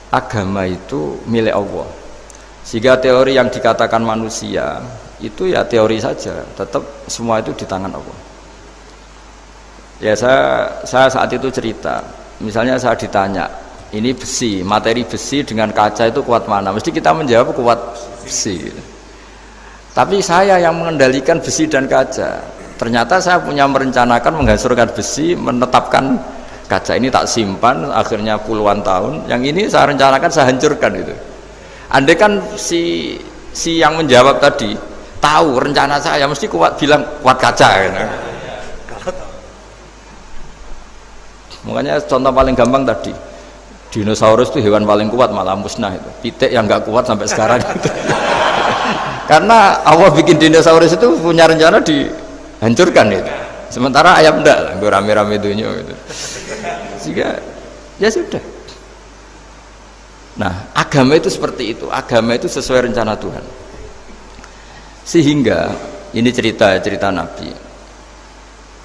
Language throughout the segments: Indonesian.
agama itu milik Allah. Sehingga teori yang dikatakan manusia itu ya teori saja, tetap semua itu di tangan Allah. Ya saya saat itu cerita, misalnya saya ditanya, ini besi, materi besi dengan kaca itu kuat mana? Mesti kita menjawab kuat besi. Tapi saya yang mengendalikan besi dan kaca. Ternyata saya punya merencanakan menghancurkan besi, menetapkan kaca ini tak simpan, akhirnya puluhan tahun. Yang ini saya rencanakan saya hancurkan itu. Andai kan si yang menjawab tadi tahu rencana saya, mesti kuat bilang kuat kaca. Gitu. Makanya contoh paling gampang tadi, dinosaurus itu hewan paling kuat malah musnah itu. Pitik yang nggak kuat sampai sekarang itu. Karena Allah bikin dinosaurus itu punya rencana dihancurkan itu. Sementara ayam enggak lah, gue rame-rame dunia gitu. Sehingga ya sudah. Nah, agama itu seperti itu. Agama itu sesuai rencana Tuhan. Sehingga ini cerita Nabi.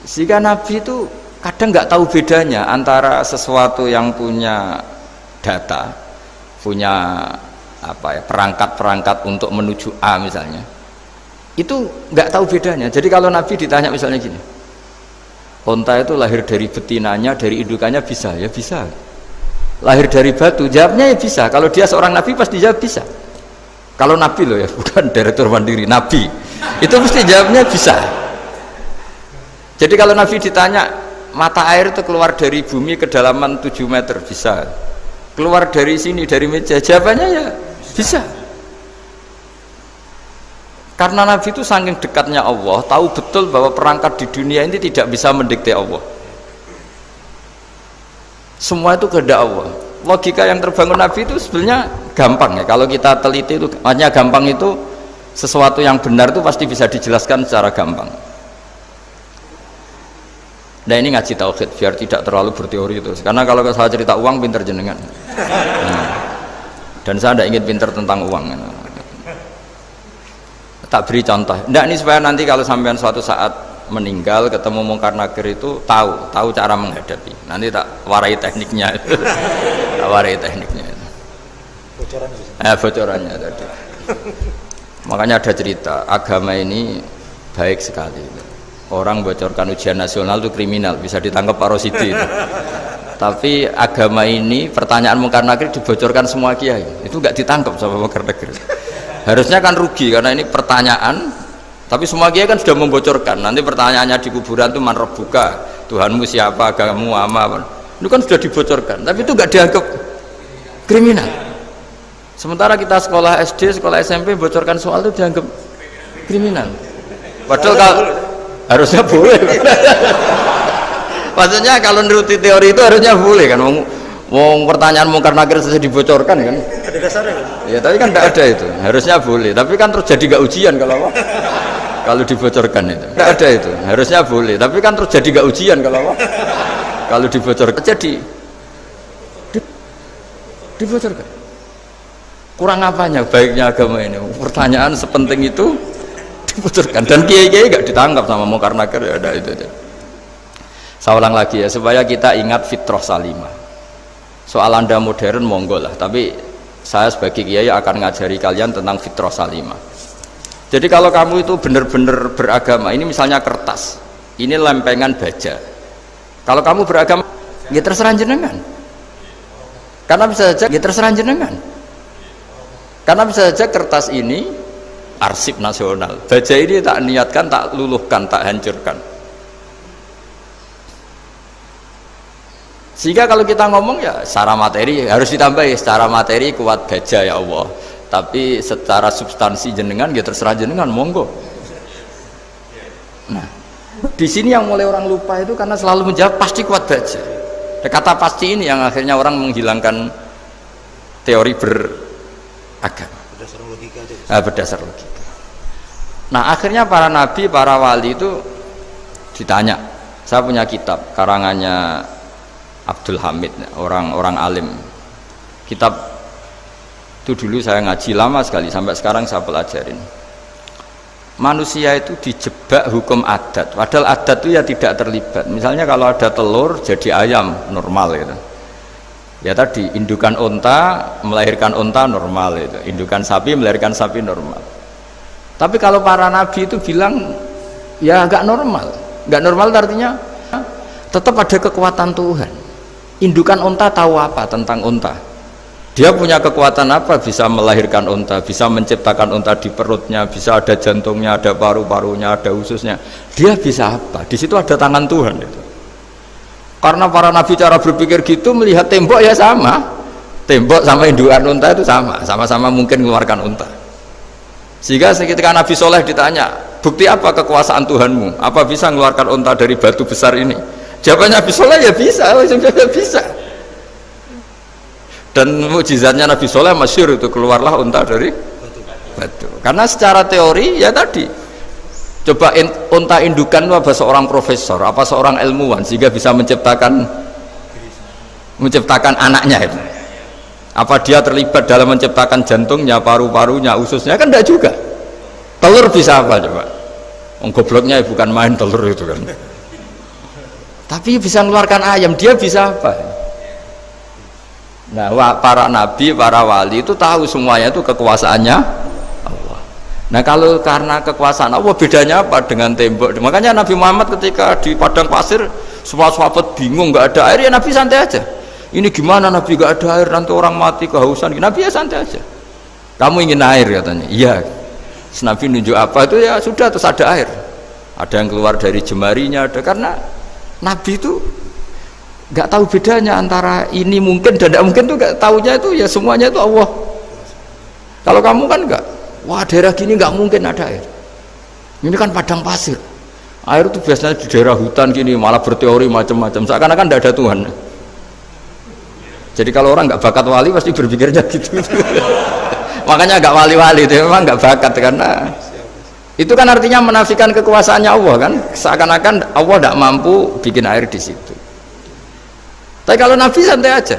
Sehingga Nabi itu kadang nggak tahu bedanya antara sesuatu yang punya data, punya perangkat-perangkat untuk menuju A misalnya, itu nggak tahu bedanya. Jadi kalau Nabi ditanya misalnya gini, onta itu lahir dari betinanya, dari indukannya bisa? Ya bisa. Lahir dari batu, jawabnya ya bisa. Kalau dia seorang Nabi pasti jawab bisa. Kalau Nabi loh ya, bukan direktur mandiri, Nabi itu mesti jawabnya bisa. Jadi kalau Nabi ditanya mata air itu keluar dari bumi kedalaman 7 meter, bisa. Keluar dari sini, dari meja, jawabannya ya bisa. Karena Nabi itu saking dekatnya Allah, tahu betul bahwa perangkat di dunia ini tidak bisa mendikte Allah. Semua itu kehendak Allah. Logika yang terbangun Nabi itu sebenarnya gampang ya. Kalau kita teliti itu, hanya gampang itu sesuatu yang benar itu pasti bisa dijelaskan secara gampang. Nah ini ngaji tauhid biar tidak terlalu berteori itu. Karena kalau saya cerita uang pinter jenengan. Dan saya tidak ingin pinter tentang uang. Tak beri contoh. Tidak ini supaya nanti kalau sampean suatu saat meninggal ketemu mungkar nakir itu tahu cara menghadapi. Nanti tak warai tekniknya. Tak warai tekniknya. Bocorannya. Bocorannya tadi. Makanya ada cerita agama ini baik sekali. Orang bocorkan ujian nasional itu kriminal, bisa ditangkap Pak Rosidi itu. Tapi agama ini pertanyaan mungkar nakir dibocorkan semua kiai, itu nggak ditangkap sama mungkar nakir. Harusnya kan rugi karena ini pertanyaan, tapi semua kiai kan sudah membocorkan. Nanti pertanyaannya di kuburan itu man rabbuka, Tuhanmu siapa, agamamu apa? Itu kan sudah dibocorkan, tapi itu nggak dianggap kriminal. Sementara kita sekolah SD, sekolah SMP bocorkan soal itu dianggap kriminal. Padahal kalau harusnya boleh. Maksudnya kalau menuruti teori itu harusnya boleh kan. Wong pertanyaan mungkar nakir saja dibocorkan kan. Ada dasarnya kan? Ya tapi kan tidak ada itu. Harusnya boleh. Tapi kan terus jadi nggak ujian kalau apa? Kalau dibocorkan itu. Tidak ada itu. Harusnya boleh. Tapi kan terus jadi nggak ujian kalau apa? Kalau dibocorkan jadi dibocorkan. Kurang apanya baiknya agama ini? Pertanyaan sepenting itu dibocorkan dan kiai-kiai gak ditangkap sama mungkar nakir ya ada itu aja. Saya ulang lagi ya supaya kita ingat fitrah salimah. Soal Anda modern monggo lah, tapi saya sebagai kiai akan ngajari kalian tentang fitrah salimah. Jadi kalau kamu itu benar-benar beragama, ini misalnya kertas, ini lempengan baja. Kalau kamu beragama, ya terserah jenengan. Karena bisa saja ya terserah jenengan. Karena bisa saja kertas ini arsip nasional, baja ini tak niatkan, tak luluhkan, tak hancurkan. Sehingga kalau kita ngomong ya secara materi harus ditambahi, secara materi kuat baja ya Allah, tapi secara substansi jenengan ya terserah jenengan, monggo. Nah di sini yang mulai orang lupa itu karena selalu menjawab pasti kuat baja. Kata pasti ini yang akhirnya orang menghilangkan teori beragama. Berdasar logika. Nah akhirnya para nabi, para wali itu ditanya. Saya punya kitab karangannya Abdul Hamid, orang alim. Kitab itu dulu saya ngaji lama sekali, sampai sekarang saya pelajarin. Manusia itu dijebak hukum adat, padahal adat itu ya tidak terlibat. Misalnya kalau ada telur jadi ayam normal gitu. Ya tadi, indukan unta melahirkan unta normal itu, indukan sapi melahirkan sapi normal. Tapi kalau para nabi itu bilang ya nggak normal. Nggak normal artinya tetap ada kekuatan Tuhan. Indukan unta tahu apa tentang unta? Dia punya kekuatan apa? Bisa melahirkan unta, bisa menciptakan unta di perutnya, bisa ada jantungnya, ada paru-parunya, ada ususnya. Dia bisa apa? Di situ ada tangan Tuhan itu. Karena para nabi cara berpikir gitu, melihat tembok ya sama, tembok sama indukan unta itu sama-sama mungkin mengeluarkan unta. Sehingga ketika Nabi Soleh ditanya, bukti apa kekuasaan Tuhanmu? Apa bisa mengeluarkan unta dari batu besar ini? Jawabannya Nabi Soleh ya bisa, ya bisa. Dan mukjizatnya Nabi Soleh masyhur itu, keluarlah unta dari batu. Karena secara teori ya tadi. Coba unta indukan itu apa seorang profesor, apa seorang ilmuwan sehingga bisa menciptakan anaknya itu. Apa dia terlibat dalam menciptakan jantungnya, paru-parunya, ususnya? Kan enggak juga. Telur bisa apa coba? Gobloknya bukan main telur itu kan. Tapi bisa mengeluarkan ayam, dia bisa apa? Nah, para nabi, para wali itu tahu semuanya itu kekuasaannya. Nah kalau karena kekuasaan Allah, bedanya apa dengan tembok? Makanya Nabi Muhammad ketika di padang pasir semua sahabat bingung, nggak ada air, ya Nabi santai aja. Ini gimana Nabi nggak ada air, nanti orang mati kehausan. Nabi ya santai aja. Kamu ingin air katanya? Iya. Nabi nunjuk apa itu ya sudah, terus ada air. Ada yang keluar dari jemarinya, ada. Karena Nabi itu nggak tahu bedanya antara ini mungkin dan tidak mungkin, tuh nggak tahunya itu ya semuanya itu Allah. Kalau kamu kan nggak. Wah daerah gini nggak mungkin ada air, ini kan padang pasir, air itu biasanya di daerah hutan gini malah berteori macam-macam, seakan-akan tidak ada Tuhan. Jadi kalau orang nggak bakat wali pasti berpikirnya gitu. Makanya nggak wali-wali itu memang nggak bakat, karena itu kan artinya menafikan kekuasaannya Allah kan, seakan-akan Allah tidak mampu bikin air di situ. Tapi kalau Nabi santai aja.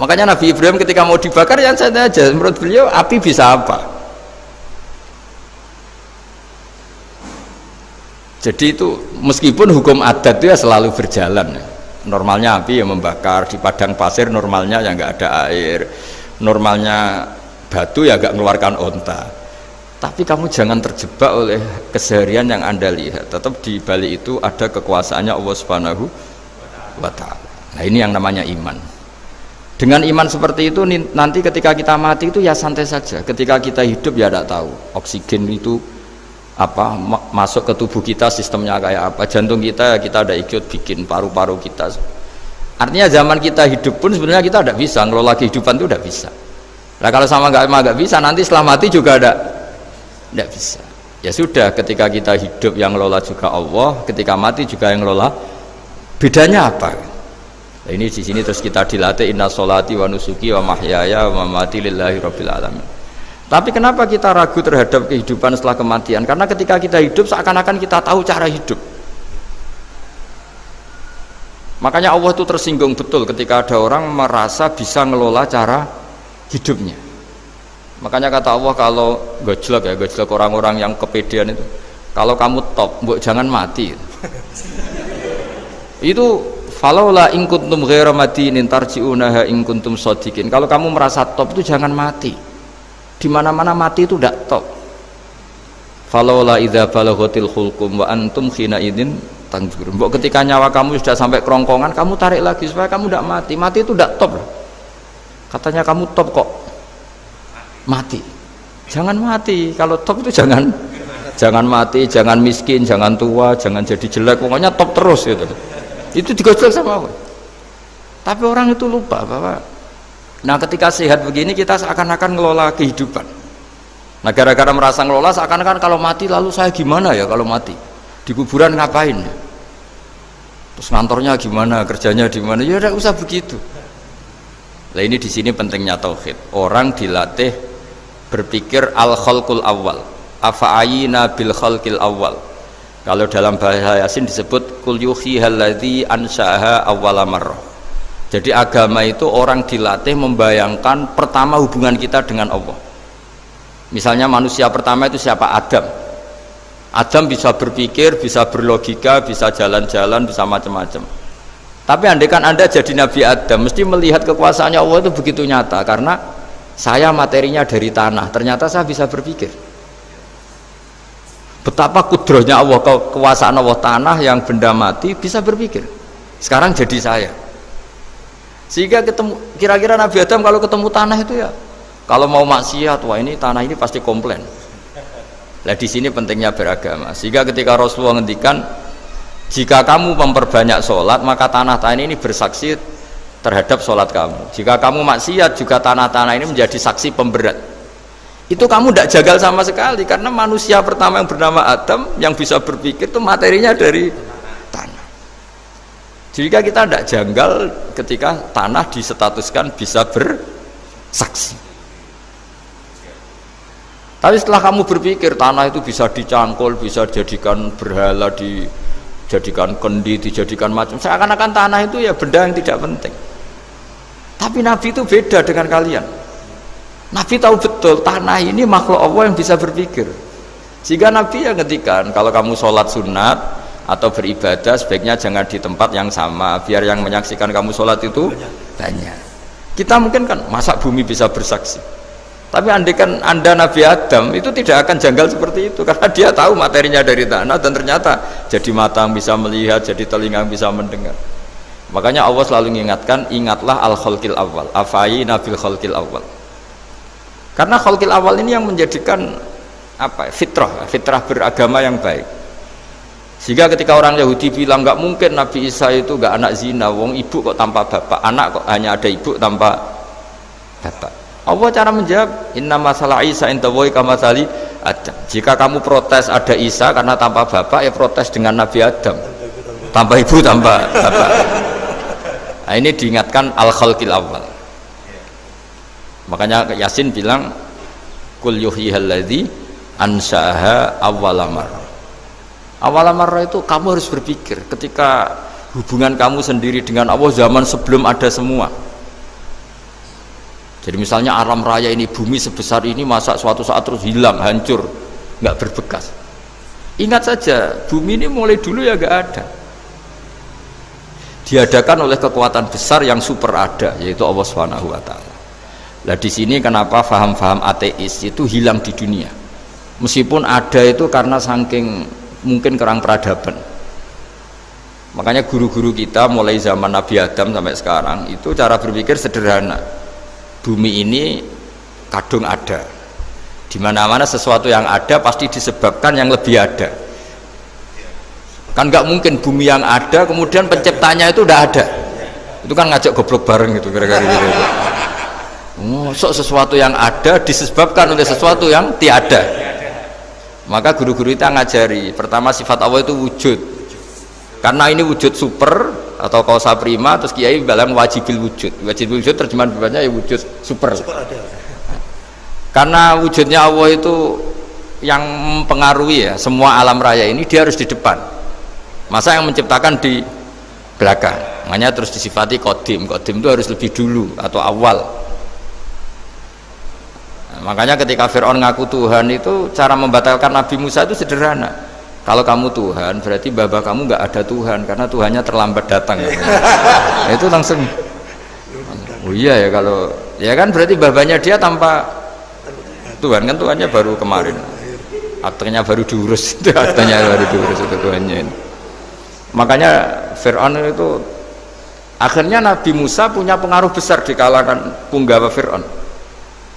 Makanya Nabi Ibrahim ketika mau dibakar ya santai aja, menurut beliau api bisa apa? Jadi itu meskipun hukum adat itu ya selalu berjalan. Normalnya api yang membakar, di padang pasir normalnya ya nggak ada air, normalnya batu ya nggak mengeluarkan onta. Tapi kamu jangan terjebak oleh keseharian yang Anda lihat. Tetap di balik itu ada kekuasaannya Allah Subhanahu wa Ta'ala. Nah ini yang namanya iman. Dengan iman seperti itu nanti ketika kita mati itu ya santai saja. Ketika kita hidup ya tidak tahu oksigen itu apa masuk ke tubuh kita sistemnya kayak apa, jantung kita ada ikut bikin, paru-paru kita. Artinya zaman kita hidup pun sebenarnya kita tidak bisa ngelola kehidupan, itu tidak bisa. Nah kalau sama nggak bisa, nanti setelah mati juga tidak bisa. Ya sudah, ketika kita hidup yang ngelola juga Allah, ketika mati juga yang ngelola. Bedanya apa? Nah, ini di sini terus kita dilatih, inna sholati wa nusuki wa mahyaya wa mamati lillahi rabbil alamin. Tapi kenapa kita ragu terhadap kehidupan setelah kematian? Karena ketika kita hidup seakan-akan kita tahu cara hidup. Makanya Allah itu tersinggung betul ketika ada orang merasa bisa ngelola cara hidupnya. Makanya kata Allah, kalau gojlok orang-orang yang kepedean itu, kalau kamu top, jangan mati. Itu falaula in kuntum ghaira madinin tarji'unaha in kuntum shadiqin. Kalau kamu merasa top itu jangan mati. Di mana-mana mati itu tidak top. Falaula idza balaghatil khulqum wa antum khina idzin tanzurun. Mbok ketika nyawa kamu sudah sampai kerongkongan, kamu tarik lagi supaya kamu tidak mati. Mati itu tidak top. Katanya kamu top kok mati. Jangan mati. Kalau top itu jangan mati, jangan miskin, jangan tua, jangan jadi jelek. Pokoknya top terus gitu. Itu digojol sama Allah. Tapi orang itu lupa bahwa ketika sehat begini kita seakan-akan ngelola kehidupan. Nah gara-gara merasa ngelola seakan-akan kalau mati lalu saya gimana ya kalau mati? Di kuburan ngapain? Terus ngantornya gimana, kerjanya di mana? Ya tidak usah begitu. Nah ini di sini pentingnya tauhid. Orang dilatih berpikir al-khalqul awal. Afa'ayina bil khalqil awal. Kalau dalam bahasa Yasin disebut kul yuhihal ladzi ansha'aha awwala marrah. Jadi agama itu orang dilatih membayangkan pertama hubungan kita dengan Allah. Misalnya manusia pertama itu siapa? Adam. Adam bisa berpikir, bisa berlogika, bisa jalan-jalan, bisa macam-macam. Tapi andaikan Anda jadi Nabi Adam, mesti melihat kekuasaannya Allah itu begitu nyata, karena saya materinya dari tanah, ternyata saya bisa berpikir. Betapa kudrohnya Allah, kekuasaan Allah, tanah yang benda mati bisa berpikir. Sekarang jadi saya. Sehingga ketemu, kira-kira Nabi Adam kalau ketemu tanah itu ya, kalau mau maksiat, wah ini tanah ini pasti komplain. Nah di sini pentingnya beragama. Sehingga ketika Rasulullah ngendikan, jika kamu memperbanyak sholat, maka tanah-tanah ini bersaksi terhadap sholat kamu. Jika kamu maksiat, juga tanah-tanah ini menjadi saksi pemberat. Itu kamu tidak jagal sama sekali, karena manusia pertama yang bernama Adam yang bisa berpikir itu materinya dari tanah. Jika kita tidak janggal ketika tanah disetatuskan bisa bersaksi. Tapi setelah kamu berpikir tanah itu bisa dicangkul, bisa dijadikan berhala, dijadikan kendi, dijadikan macam, seakan-akan tanah itu ya benda yang tidak penting. Tapi Nabi itu beda dengan kalian. Nabi tahu betul tanah ini makhluk Allah yang bisa berpikir. Sehingga Nabi yang ngetikan, kalau kamu sholat sunat atau beribadah sebaiknya jangan di tempat yang sama, biar yang menyaksikan kamu sholat itu banyak. Kita mungkin kan masa bumi bisa bersaksi, tapi andaikan Anda Nabi Adam itu tidak akan janggal seperti itu, karena dia tahu materinya dari tanah dan ternyata jadi mata yang bisa melihat, jadi telinga yang bisa mendengar. Makanya Allah selalu mengingatkan, ingatlah al-khalqil awal, afayina bil khalqil awal. Karena khalqil awal ini yang menjadikan apa? Fitrah beragama yang baik. Sehingga ketika orang Yahudi bilang nggak mungkin Nabi Isa itu nggak anak zina, wong ibu kok tanpa bapak, anak kok hanya ada ibu tanpa bapak. Allah cara menjawab, inna masalah Isa indallahi kamatsali Adam. Jika kamu protes ada Isa karena tanpa bapak, ya protes dengan Nabi Adam tanpa ibu tanpa bapak. Nah, ini diingatkan al-khalqil awal. Makanya Yasin bilang kul yuhyihalladzi ansa'aha awwala marrah. Awwala marrah itu kamu harus berpikir ketika hubungan kamu sendiri dengan Allah zaman sebelum ada semua. Jadi misalnya alam raya ini, bumi sebesar ini, masa suatu saat terus hilang, hancur, nggak berbekas. Ingat saja, bumi ini mulai dulu ya nggak ada. Diadakan oleh kekuatan besar yang super ada, yaitu Allah Subhanahu wa Ta'ala. Nah di sini kenapa faham-faham ateis itu hilang di dunia, meskipun ada itu karena saking mungkin kurang peradaban. Makanya guru-guru kita mulai zaman Nabi Adam sampai sekarang itu cara berpikir sederhana. Bumi ini kadung ada, di mana-mana sesuatu yang ada pasti disebabkan yang lebih ada. Kan nggak mungkin bumi yang ada kemudian penciptanya itu udah ada. Itu kan ngajak goblok bareng gitu kira-kira gitu. Sesuatu yang ada disebabkan oleh sesuatu yang tiada. Maka guru-guru kita ngajari, pertama sifat Allah itu wujud, karena ini wujud super atau kausa prima, terus kiai bilang wajibil wujud. Wajibil wujud terjemahan bebasnya ya wujud super. Karena wujudnya Allah itu yang mempengaruhi ya semua alam raya ini, dia harus di depan, masa yang menciptakan di belakang. Makanya terus disifati qadim. Qadim itu harus lebih dulu atau awal. Makanya ketika Fir'aun ngaku Tuhan itu cara membatalkan Nabi Musa itu sederhana. Kalau kamu Tuhan berarti baba kamu nggak ada Tuhan karena Tuhannya terlambat datang. Itu langsung oh iya ya, kalau ya kan berarti babanya dia tanpa Tuhan, kan Tuhannya baru kemarin, aktenya baru diurus. Itu aktenya baru diurus itu Tuhannya ini. Makanya Fir'aun itu akhirnya Nabi Musa punya pengaruh besar di kalangan punggawa Fir'aun.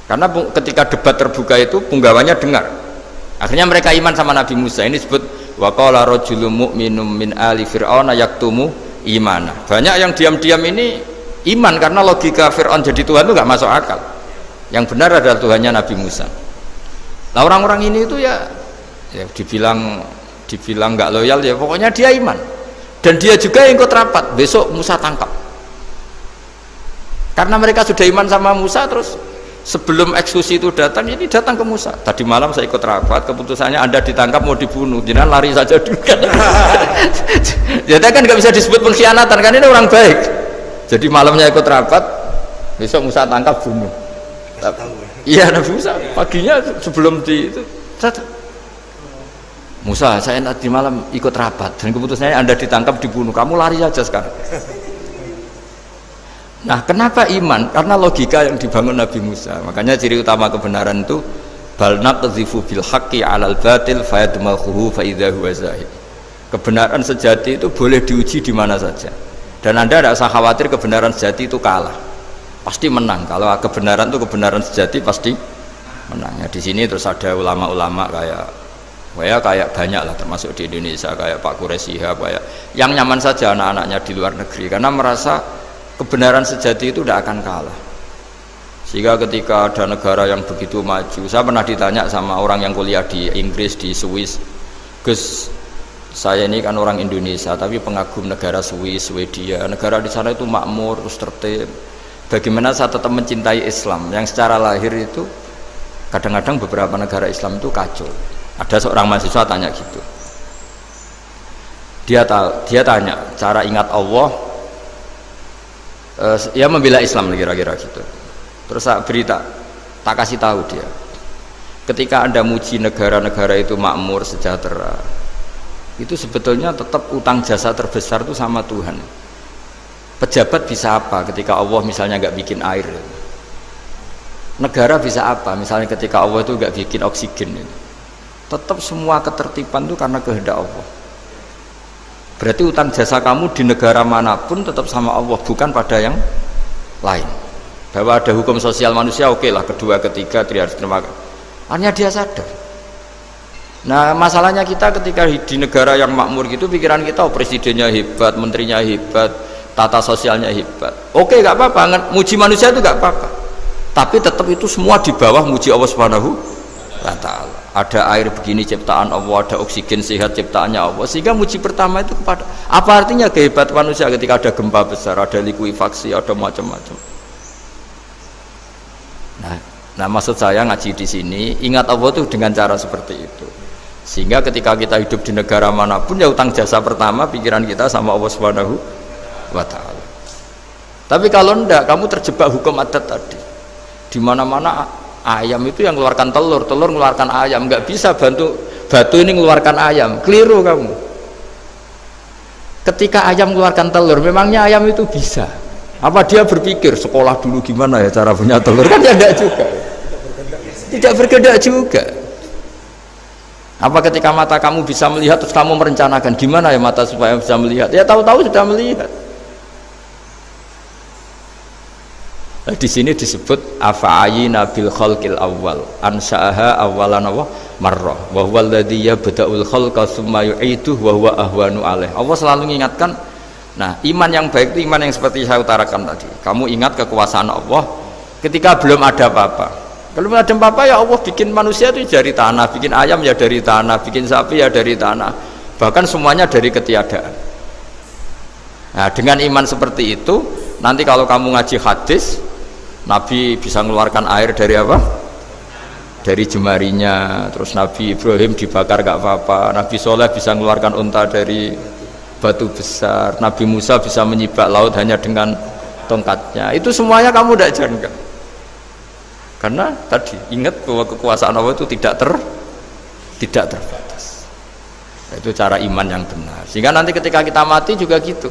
Karena ketika debat terbuka itu punggawanya dengar, akhirnya mereka iman sama Nabi Musa. Ini disebut wa qala rajulun mu'minun min ali fir'auna yaktumu imana. Banyak yang diam-diam ini iman karena logika Fir'aun jadi Tuhan itu nggak masuk akal. Yang benar adalah Tuhannya Nabi Musa. Nah orang-orang ini itu ya dibilang nggak loyal ya, pokoknya dia iman. Dan dia juga yang ikut rapat, besok Musa tangkap. Karena mereka sudah iman sama Musa, terus sebelum eksekusi itu datang, ini datang ke Musa. Tadi malam saya ikut rapat, keputusannya Anda ditangkap mau dibunuh, jangan lari saja dulu kan. Jadi kan nggak bisa disebut pengkhianatan, kan ini orang baik. Jadi malamnya ikut rapat, besok Musa tangkap bunuh. Iya Nabi Musa paginya sebelum di itu, Musa saya nanti malam ikut rapat dan keputusannya Anda ditangkap dibunuh, kamu lari saja sekarang. Nah, kenapa iman? Karena logika yang dibangun Nabi Musa. Makanya ciri utama kebenaran itu bal naqdhifu bil haqqi 'alal batil fayadmaghuhu fa idza huwa zahid. Kebenaran sejati itu boleh diuji di mana saja. Dan Anda tidak usah khawatir kebenaran sejati itu kalah. Pasti menang. Kalau kebenaran itu kebenaran sejati pasti menang. Ya, di sini terus ada ulama-ulama kayak banyak lah, termasuk di Indonesia kayak Pak Quraisy Shihab, kayak yang nyaman saja anak-anaknya di luar negeri karena merasa kebenaran sejati itu tidak akan kalah. Sehingga ketika ada negara yang begitu maju, saya pernah ditanya sama orang yang kuliah di Inggris, di Swiss, Gus, saya ini kan orang Indonesia tapi pengagum negara Swiss, Swedia, negara di sana itu makmur, terus tertib, bagaimana saya tetap mencintai Islam yang secara lahir itu kadang-kadang beberapa negara Islam itu kacau. Ada seorang mahasiswa tanya gitu, dia tanya cara ingat Allah, ya membela Islam kira-kira gitu. Terus saya berita, tak kasih tahu dia, ketika Anda muji negara-negara itu makmur, sejahtera, itu sebetulnya tetap utang jasa terbesar itu sama Tuhan. Pejabat bisa apa ketika Allah misalnya nggak bikin air? Negara bisa apa misalnya ketika Allah itu nggak bikin oksigen? Tetap semua ketertiban itu karena kehendak Allah. Berarti utang jasa kamu di negara manapun tetap sama Allah, bukan pada yang lain. Bahwa ada hukum sosial manusia, oke lah, kedua ketiga dia harus terima kasih. Hanya dia sadar. Nah, masalahnya kita ketika di negara yang makmur gitu, pikiran kita presidennya hebat, menterinya hebat, tata sosialnya hebat. Oke, nggak apa-apa, muji manusia itu nggak apa-apa. Tapi tetap itu semua di bawah muji Allah Subhanahu wa Ta'ala. Ada air begini ciptaan Allah, ada oksigen sehat ciptaannya Allah, sehingga muji pertama itu kepada apa artinya kehebatan manusia ketika ada gempa besar, ada likuifaksi, ada macam-macam. Nah, maksud saya ngaji di sini ingat Allah itu dengan cara seperti itu, sehingga ketika kita hidup di negara manapun ya utang jasa pertama pikiran kita sama Allah Subhanahu wa Ta'ala. Tapi kalau enggak, kamu terjebak hukum adat tadi, di mana-mana ayam itu yang mengeluarkan telur, telur mengeluarkan ayam, nggak bisa batu ini mengeluarkan ayam, keliru kamu. Ketika ayam mengeluarkan telur, memangnya ayam itu bisa? Apa dia berpikir sekolah dulu gimana ya cara punya telur? Kan ya enggak juga, tidak berkehendak juga. Apa ketika mata kamu bisa melihat terus kamu merencanakan gimana ya mata supaya bisa melihat? Ya tahu-tahu sudah melihat. Nah, di sini disebut afa'ayina bil khalqil awal ansa'aha awalan marrah wa huwa alladhi yabda'ul khalqa tsumma yu'iduhu wa huwa ahwanu alaih. Allah selalu mengingatkan, nah iman yang baik itu iman yang seperti saya utarakan tadi. Kamu ingat kekuasaan Allah ketika belum ada apa-apa. Kalau belum ada apa-apa ya Allah bikin manusia itu dari tanah, bikin ayam ya dari tanah, bikin sapi ya dari tanah, bahkan semuanya dari ketiadaan. Nah, dengan iman seperti itu, nanti kalau kamu ngaji hadis, Nabi bisa mengeluarkan air dari apa? Dari jemarinya. Terus Nabi Ibrahim dibakar gak apa-apa. Nabi Soleh bisa mengeluarkan unta dari batu besar. Nabi Musa bisa menyibak laut hanya dengan tongkatnya. Itu semuanya kamu tidak jangka. Karena tadi ingat bahwa kekuasaan Allah itu tidak terbatas. Itu cara iman yang benar. Sehingga nanti ketika kita mati juga gitu.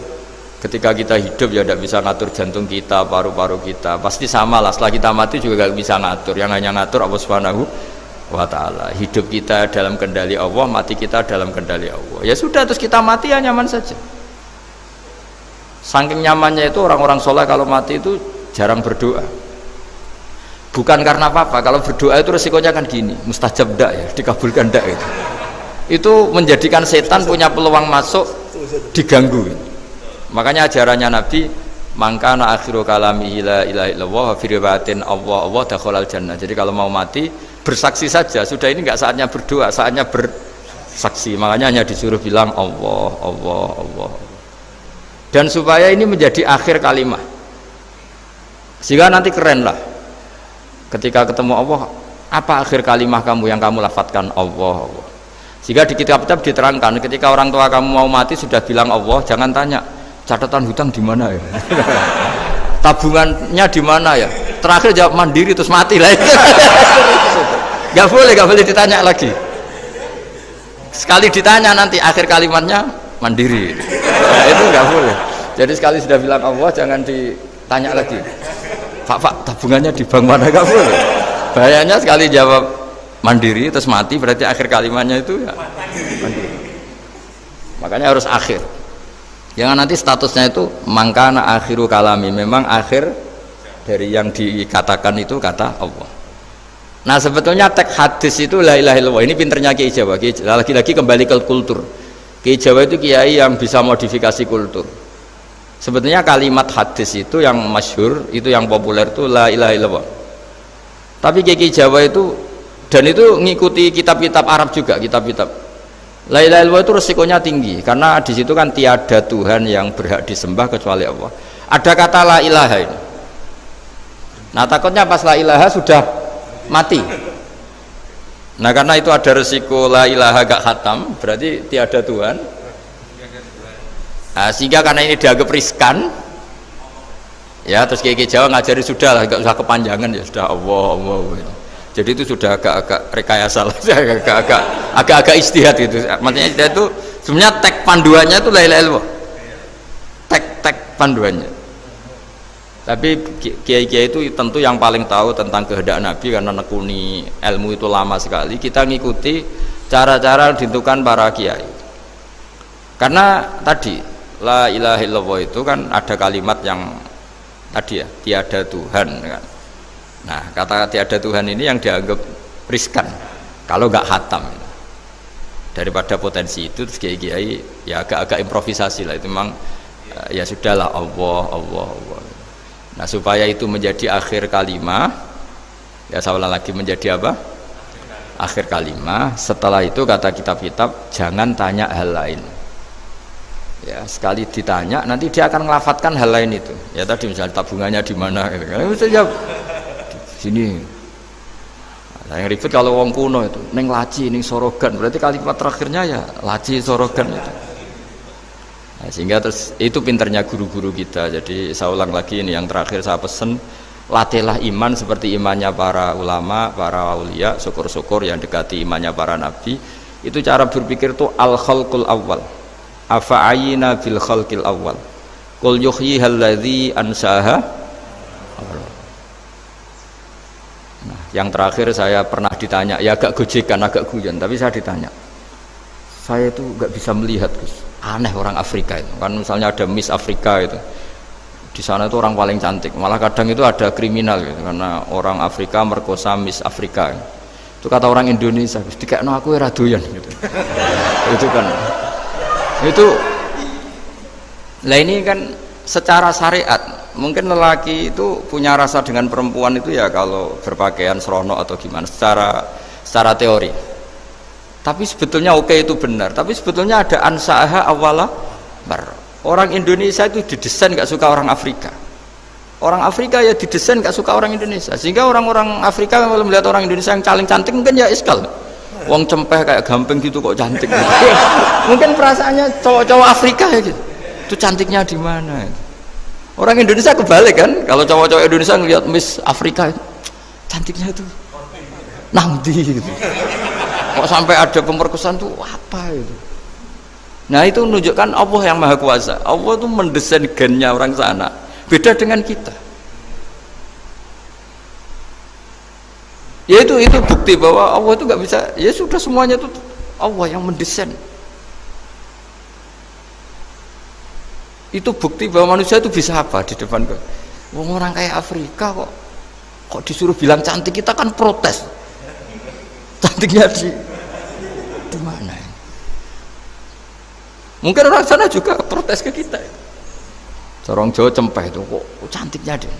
Ketika kita hidup ya tidak bisa ngatur jantung kita, paru-paru kita, pasti sama lah. Setelah kita mati juga gak bisa ngatur, yang hanya ngatur Allah Subhanahu wa Ta'ala. Hidup kita dalam kendali Allah, mati kita dalam kendali Allah. Ya sudah, terus kita mati ya nyaman saja. Saking nyamannya itu orang-orang soleh kalau mati itu jarang berdoa. Bukan karena apa-apa, kalau berdoa itu resikonya kan gini, mustajab ndak ya, dikabulkan ndak itu. Itu menjadikan setan punya peluang masuk, diganggu. Makanya ajarannya Nabi, mangkana akhiru kalamihi la ilaha illallah wa fi riwayatin Allah dakhalal jannah. Jadi kalau mau mati bersaksi saja, sudah ini enggak saatnya berdoa, saatnya bersaksi. Makanya hanya disuruh bilang Allah, Allah, Allah. Dan supaya ini menjadi akhir kalimat. Sehingga nanti keren lah. Ketika ketemu Allah, apa akhir kalimat kamu yang kamu lafadzkan? Allah, Allah. Sehingga di kitab-kitab diterangkan, ketika orang tua kamu mau mati sudah bilang Allah, jangan tanya catatan hutang di mana ya, tabungannya di mana ya, terakhir jawab mandiri terus mati lah. Gak boleh ditanya lagi. Sekali ditanya nanti akhir kalimatnya mandiri. Nah, itu gak boleh. Jadi sekali sudah bilang Allah jangan tanya lagi. Pak, tabungannya di bank mana kamu? Bahayanya sekali jawab mandiri terus mati, berarti akhir kalimatnya itu ya mandiri. Makanya harus akhir. Jangan nanti statusnya itu mangkana akhiru kalami, memang akhir dari yang dikatakan itu kata Allah. Nah sebetulnya teks hadis itu la ilaha illallah. Ini pinternya Kiai Jawa. Lagi-lagi kembali ke kultur. Kiai Jawa itu kiai yang bisa modifikasi kultur. Sebetulnya kalimat hadis itu yang masyhur, itu yang populer itu la ilaha illallah. Tapi Kiai Jawa itu, dan itu ngikuti kitab-kitab Arab juga, kitab-kitab. La ilaha illallah itu resikonya tinggi karena di situ kan tiada Tuhan yang berhak disembah kecuali Allah. Ada kata la ilaha ini. Nah takutnya pas la ilaha sudah mati. Nah karena itu ada resiko la ilaha gak khatam, berarti tiada Tuhan. Nah, sehingga karena ini dianggap riskan, ya terus Kiai Jawa ngajari sudah lah, gak usah kepanjangan ya sudah Allah. Jadi itu sudah agak-agak rekayasa lah, agak-agak istihad gitu. Maksudnya istihad itu sebenarnya teks panduannya itu la ilaha illallah. Teks panduannya. Tapi kiai-kiai itu tentu yang paling tahu tentang kehendak Nabi karena nekuni ilmu itu lama sekali. Kita ngikuti cara-cara ditentukan para kiai. Karena tadi la ilaha illallah itu kan ada kalimat yang tadi ya, tiada Tuhan kan. Nah, kata tiada Tuhan ini yang dianggap riskan kalau nggak khatam. Daripada potensi itu terus kiai-kiai ya agak-agak improvisasi lah, itu memang ya sudahlah Allah. Nah supaya itu menjadi akhir kalimah, ya saya ulang lagi menjadi apa? Akhir kalimah. Setelah itu kata kitab-kitab jangan tanya hal lain. Ya sekali ditanya nanti dia akan ngelafatkan hal lain itu. Ya tadi misalnya tabungannya di mana? Gitu. Bisa jawab di sini. Nah, yang ribet kalau wong kuno itu neng laci, neng sorogan. Berarti kalimat terakhirnya ya laci sorogan itu. Nah, sehingga terus itu pinternya guru-guru kita. Jadi saya ulang lagi ini yang terakhir saya pesen, latihlah iman seperti imannya para ulama, para aulia, syukur-syukur yang dekati imannya para nabi. Itu cara berpikir tuh al khalqul awal. Afa'ayina bil khalqil awal. Qul yuhyihal ladzi ansaha. Nah, yang terakhir saya pernah ditanya, ya agak gojekan, agak guyon, tapi saya ditanya. Saya itu nggak bisa melihat, Gus. Aneh orang Afrika itu kan, misalnya ada Miss Afrika itu di sana itu orang paling cantik, malah kadang itu ada kriminal gitu karena orang Afrika merkosa Miss Afrika itu kata orang Indonesia dikekno aku ora doyan gitu. Itu kan itu lah, ini kan secara syariat mungkin lelaki itu punya rasa dengan perempuan itu ya kalau berpakaian serono atau gimana secara teori. Tapi sebetulnya oke itu benar. Tapi sebetulnya ada ansaha awala bar. Orang Indonesia itu didesain gak suka orang Afrika. Orang Afrika ya didesain gak suka orang Indonesia. Sehingga orang-orang Afrika kalau melihat orang Indonesia yang paling cantik mungkin ya iskal. Wong cempeh kayak gampang gitu kok cantik. Gitu. Mungkin perasaannya cowok-cowok Afrika ya gitu. Itu cantiknya di mana? Orang Indonesia kebalik kan? Kalau cowok-cowok Indonesia ngelihat Miss Afrika itu cantiknya itu nangdi gitu. Kok sampai ada pemerkosaan tuh apa itu? Nah itu menunjukkan Allah yang maha kuasa. Allah tuh mendesain gennya orang sana beda dengan kita. Ya itu bukti bahwa Allah itu nggak bisa. Ya sudah semuanya itu Allah yang mendesain. Itu bukti bahwa manusia itu bisa apa di depan orang kayak Afrika kok disuruh bilang cantik, kita kan protes. Cantiknya di mana? Mungkin orang sana juga protes ke kita. Orang Jawa cempeh itu kok cantiknya deh.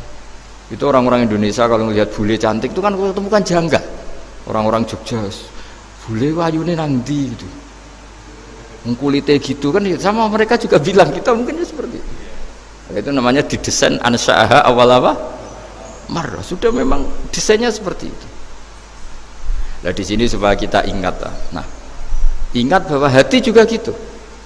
Itu orang-orang Indonesia kalau melihat bule cantik itu kan ketemu kan janggal. Orang-orang Jogja, bule wayune nang ndi gitu. Kulitnya gitu kan sama mereka juga bilang kita mungkin ya seperti itu. Itu namanya didesain ansyaha awal apa? Marrah. Sudah memang desainnya seperti itu. Nah di sini supaya kita ingat, nah ingat bahwa hati juga gitu.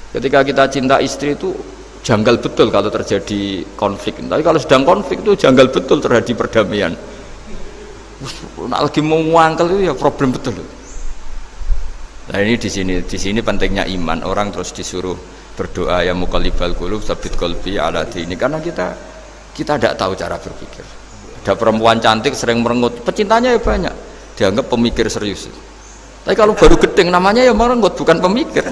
Ketika kita cinta istri itu janggal betul kalau terjadi konflik. Tapi kalau sedang konflik itu janggal betul terjadi perdamaian. Nah, lagi mau ngangkel itu ya problem betul. Nah ini di sini pentingnya iman. Orang terus disuruh berdoa ya muqallibal qulub tsabbit qalbi ala dini, karena kita Kita tidak tahu cara berpikir. Ada perempuan cantik sering merengut, pecintanya ya banyak, dianggap pemikir serius. Tapi kalau baru gedeng namanya ya merengut, bukan pemikir.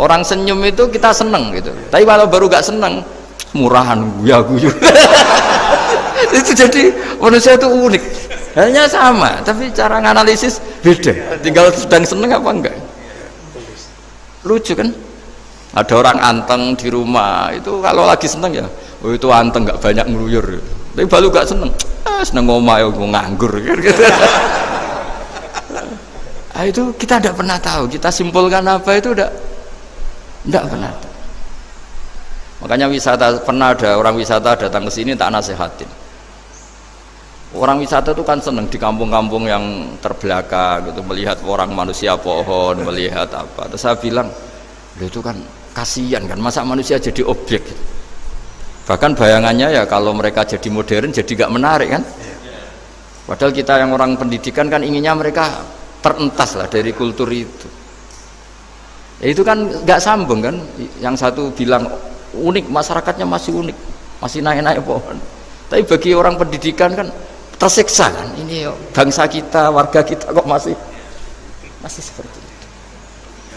Orang senyum itu kita seneng gitu. Tapi kalau baru gak seneng, murahan guyu. Itu jadi manusia itu unik. Hanya sama, tapi cara nganalisis beda. Tinggal sedang seneng apa enggak. Lucu kan? Ada orang anteng di rumah itu kalau lagi seneng ya, oh itu anteng nggak banyak ngeluyur. Tapi baru gak seneng, seneng ngomah ya nganggur. Gitu. Nah, itu kita tidak pernah tahu. Kita simpulkan apa itu tidak pernah tahu. Makanya wisata, pernah ada orang wisata datang ke sini tak nasihatin. Orang wisata itu kan seneng di kampung-kampung yang terbelakang gitu, melihat orang manusia pohon, melihat apa. Terus saya bilang, itu kan kasihan kan, masa manusia jadi objek. Bahkan bayangannya ya kalau mereka jadi modern jadi gak menarik kan. Padahal kita yang orang pendidikan kan inginnya mereka terentas lah dari kultur itu. Ya itu kan gak sambung kan. Yang satu bilang unik, masyarakatnya masih unik, masih naik-naik pohon. Tapi bagi orang pendidikan kan tersiksa kan. Ini bangsa kita, warga kita kok masih seperti itu.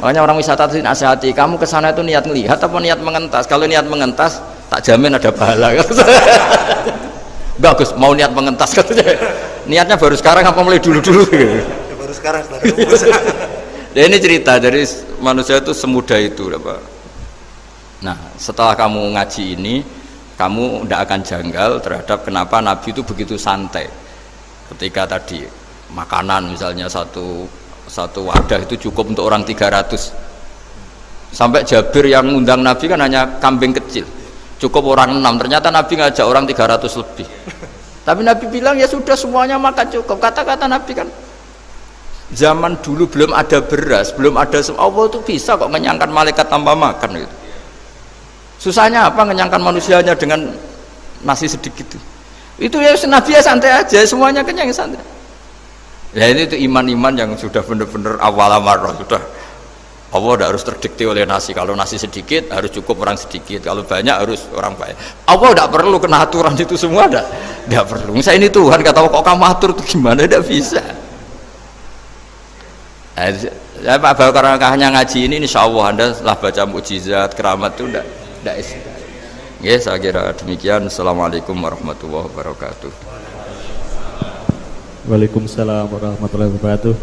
Makanya orang wisata itu nasihati, kamu ke sana itu niat melihat apa niat mengentas? Kalau niat mengentas, tak jamin ada pahala. Bagus, mau niat mengentas katanya. Niatnya baru sekarang apa mulai dulu-dulu? Baru sekarang. Ya ini cerita dari manusia itu semudah itu, Pak. Nah, setelah kamu ngaji ini, kamu tidak akan janggal terhadap kenapa Nabi itu begitu santai. Ketika tadi makanan misalnya satu wadah itu cukup untuk orang 300. Sampai Jabir yang ngundang Nabi kan hanya kambing kecil, cukup orang 6. Ternyata Nabi ngajak orang 300 lebih. Tapi Nabi bilang ya sudah semuanya makan cukup. Kata-kata Nabi kan, zaman dulu belum ada beras, belum ada Allah itu bisa kok mengenyangkan malaikat tanpa makan gitu. Susahnya apa mengenyangkan manusianya dengan nasi sedikit itu ya Nabi ya santai aja, semuanya kenyang santai. Ya ini itu iman-iman yang sudah benar-benar awal amarah, sudah Allah tidak harus terdikte oleh nasi. Kalau nasi sedikit harus cukup orang sedikit, kalau banyak harus orang banyak. Allah tidak perlu kena aturan itu semua, tidak perlu. Misalnya ini Tuhan kata kok kamu atur itu gimana, tidak bisa. Ya Pak, karena hanya ngaji ini insya Allah Anda setelah baca mukjizat keramat itu tidak istilah. Ya saya kira demikian. Assalamualaikum warahmatullahi wabarakatuh. Waalaikumsalam warahmatullahi wabarakatuh.